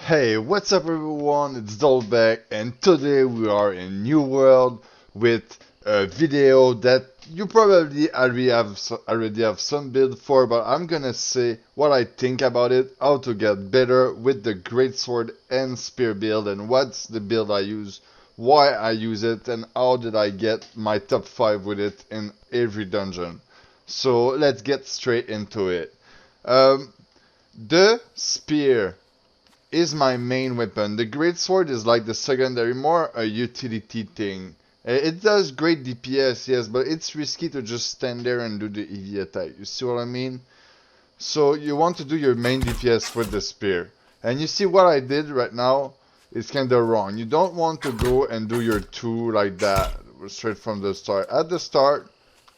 Hey, what's up everyone? It's Dolbec and today we are in New World with a video that you probably already have some build for, but I'm gonna say what I think about it, how to get better with the greatsword and spear build, and what's the build I use, why I use it, and how did I get my top 5 with it in every dungeon. So let's get straight into it. Um, the spear is my main weapon. The greatsword is like the secondary, more a utility thing. It does great DPS, yes, but it's risky to just stand there and do the EV attack. You see what I mean? So you want to do your main DPS with the spear. And you see what I did right now is kinda wrong. You don't want to go and do your 2 like that straight from the start. At the start,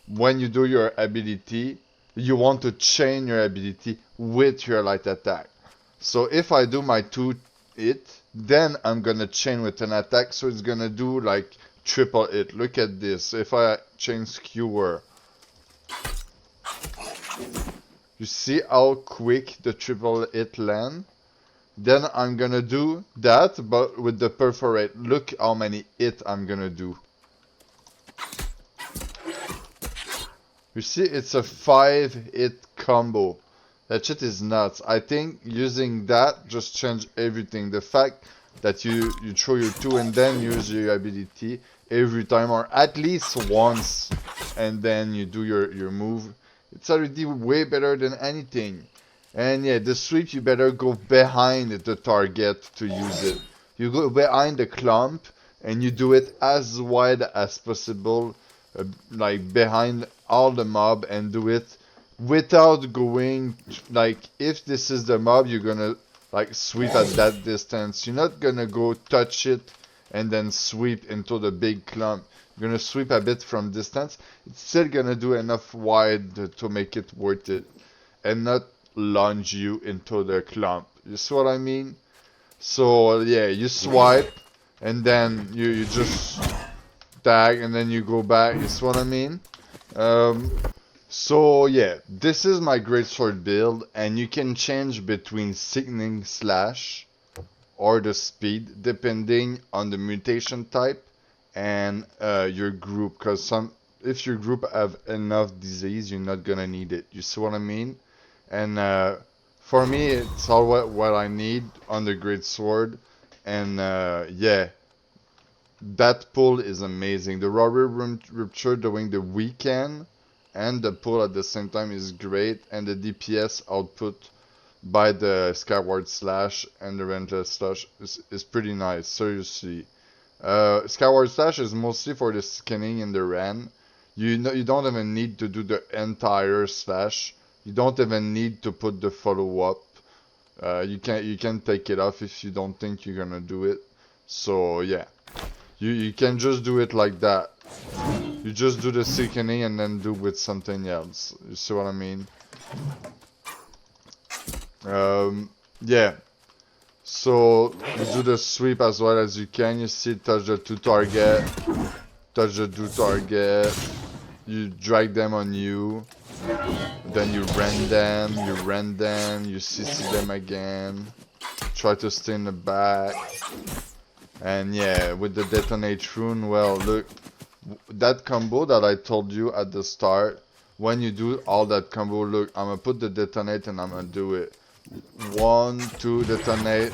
when you do your ability, you want to chain your ability with your light attack. So if I do my 2 hit, then I'm gonna chain with an attack, so it's gonna do like triple hit. Look at this. If I chain skewer, you see how quick the triple hit land? Then I'm gonna do that, but with the perforate. Look how many hit I'm gonna do. You see, it's a 5-hit combo. That shit is nuts. I think using that just changed everything. The fact that you throw your 2 and then use your ability every time, or at least once, and then you do your move. It's already way better than anything. And yeah, the sweep, you better go behind the target to use it. You go behind the clump and you do it as wide as possible, like behind all the mob, and do it without going, like, if this is the mob, you're gonna like sweep at that distance. You're not gonna go touch it and then sweep into the big clump. You're gonna sweep a bit from distance. It's still gonna do enough wide to make it worth it, and not lunge you into the clump. You see what I mean? So yeah, you swipe and then you just tag and then you go back. You see what I mean? So yeah, this is my greatsword build, and you can change between sickening slash or the speed depending on the mutation type and your group. Cause if your group have enough disease, you're not gonna need it. You see what I mean? And for me, it's all what I need on the greatsword, and yeah. That pull is amazing. The robbery rupture doing the weekend and the pull at the same time is great, and the DPS output by the skyward slash and the relentless slash is pretty nice, seriously. Skyward slash is mostly for the skinning in the ran. You don't even need to do the entire slash. You don't even need to put the follow up. You can take it off if you don't think you're gonna do it. So yeah. You can just do it like that. You just do the sickening and then do with something else. You see what I mean? Yeah. So you do the sweep as well as you can. You see, touch the 2 target, touch the 2 target. You drag them on you. Then you rend them, you CC them again. Try to stay in the back. And yeah, with the detonate rune, well, look, that combo that I told you at the start, when you do all that combo, look, I'm gonna put the detonate and I'm gonna do it. 1, 2, detonate.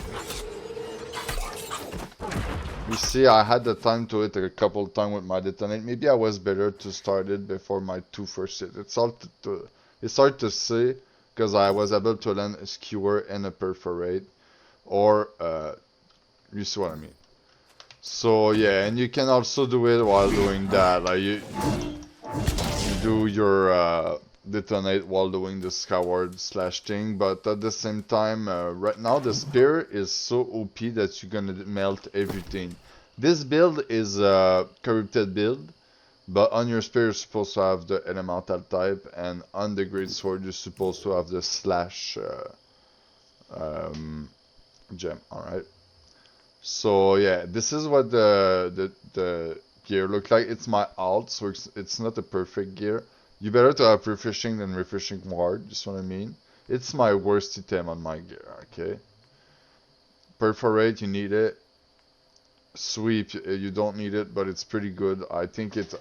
You see, I had the time to hit a couple times with my detonate. Maybe I was better to start it before my 2 first hit. It's hard to say, because I was able to land a skewer and a perforate, or, you see what I mean. So yeah, and you can also do it while doing that. Like you do your detonate while doing the skyward slash thing, but at the same time, right now the spear is so OP that you're gonna melt everything. This build is a corrupted build, but on your spear you're supposed to have the elemental type, and on the greatsword you're supposed to have the slash gem. All right. So yeah, this is what the gear look like. It's my alt, so it's not a perfect gear. You better to have refreshing than refreshing ward, just what I mean. It's my worst item on my gear, okay? Perforate, you need it. Sweep, you don't need it, but it's pretty good. I think it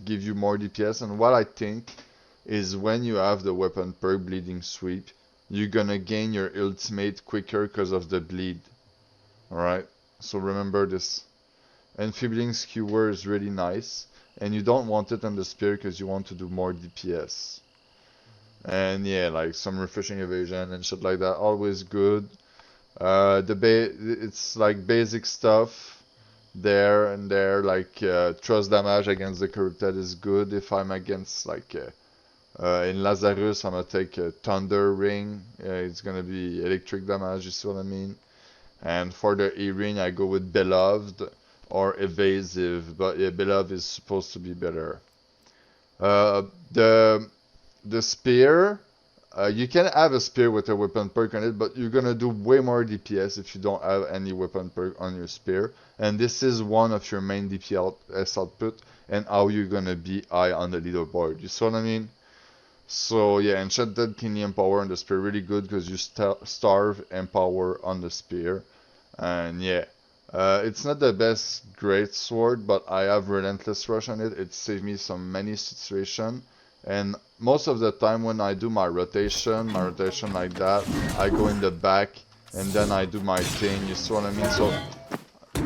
gives you more DPS, and what I think is when you have the weapon perk bleeding sweep, you're gonna gain your ultimate quicker because of the bleed. Alright, so remember this. Enfeebling skewer is really nice, and you don't want it on the spear because you want to do more DPS. And yeah, like some refreshing evasion and shit like that, always good. It's like basic stuff there and there, like thrust damage against the corrupted is good. If I'm against like in Lazarus, I'm gonna take a Thunder Ring. It's gonna be electric damage, you see what I mean? And for the E-Ring, I go with Beloved or Evasive, but yeah, Beloved is supposed to be better. Uh, the spear, you can have a spear with a weapon perk on it, but you're gonna do way more DPS if you don't have any weapon perk on your spear. And this is one of your main DPS output and how you're gonna be high on the leaderboard. You see what I mean? So yeah, Enchanted Kidney Empower on the spear really good because you starve Empower on the spear. And yeah, it's not the best great sword, but I have Relentless Rush on it. It saved me some many situations. And most of the time when I do my rotation like that, I go in the back and then I do my thing, you see what I mean? So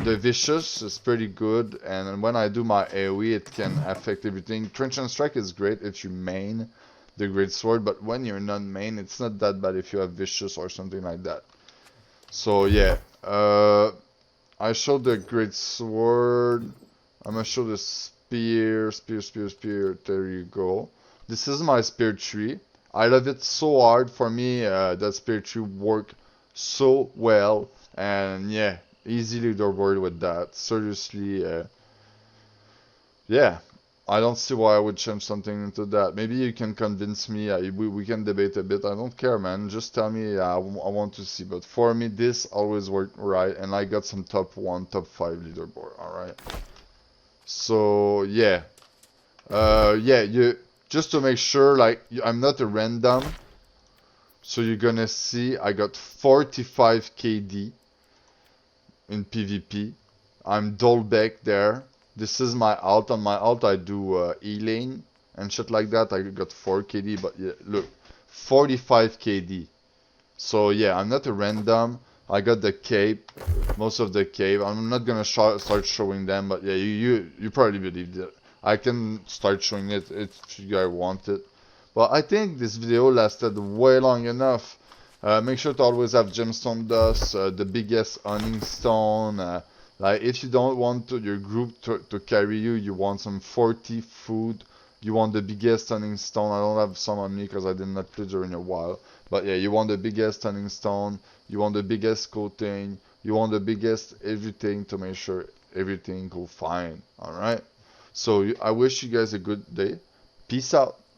the Vicious is pretty good, and when I do my AoE it can affect everything. Trenchant Strike is great if you main the Great Sword, but when you're not main, it's not that bad if you have Vicious or something like that. So yeah, I showed the Great Sword. I'm gonna show the spear. There you go. This is my spear tree. I love it so hard. For me, that spear tree worked so well, and yeah, easy leaderboard with that. Seriously, yeah. I don't see why I would change something into that. Maybe you can convince me. We can debate a bit. I don't care, man. Just tell me. I want to see. But for me, this always worked right, and I got some top 1, top 5 leaderboard. All right. So yeah, yeah. You just to make sure, like I'm not a random. So you're gonna see I got 45 KD in PvP. I'm Dolbec there. This is my ult. On my ult I do E-lane and shit like that. I got 4 KD, but yeah, look, 45 KD. So yeah, I'm not a random. I got the cape, most of the cape. I'm not gonna start showing them, but yeah, you probably believe that. I can start showing it if you guys want it. But I think this video lasted way long enough. Make sure to always have gemstone dust, the biggest hunting stone. Like if you don't want your group to carry you, you want some 40 food. You want the biggest hunting stone. I don't have some on me because I did not play during a while. But yeah, you want the biggest hunting stone. You want the biggest coating. You want the biggest everything to make sure everything go fine. Alright? So I wish you guys a good day. Peace out.